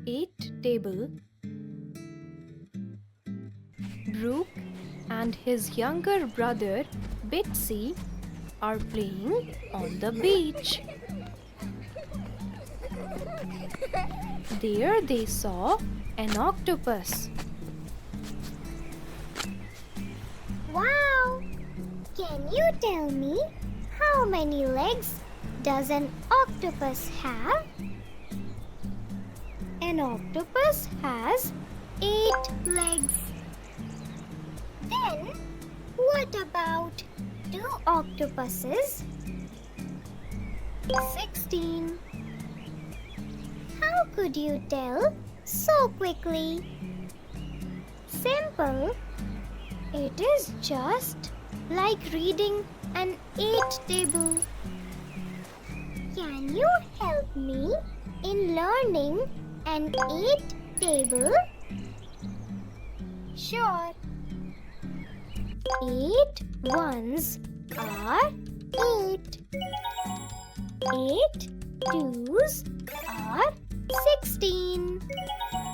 8 table, Brooke and his younger brother Bitsy are playing on the beach. There they saw an octopus. Wow! Can you tell me how many legs does an octopus have? An octopus has 8 legs. Then, what about 2 octopuses? 16. How could you tell so quickly? Simple. It is just like reading an 8 table. Can you help me in learning an 8 table? Sure. 8 ones are 8. 8 twos are 16.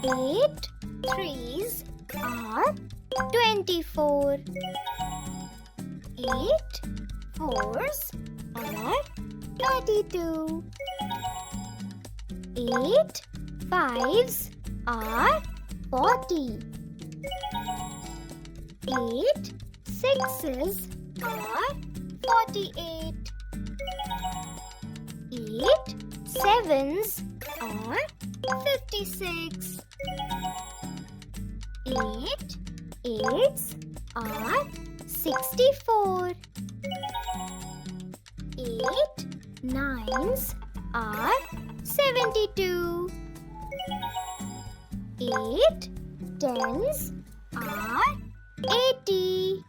8 threes are 24. 8 fours are 32. 8 fives are 40. 8 sixes are 48. 8 sevens are 56. 8 eights are 64. 8 nines are 72. 8 tens are 80.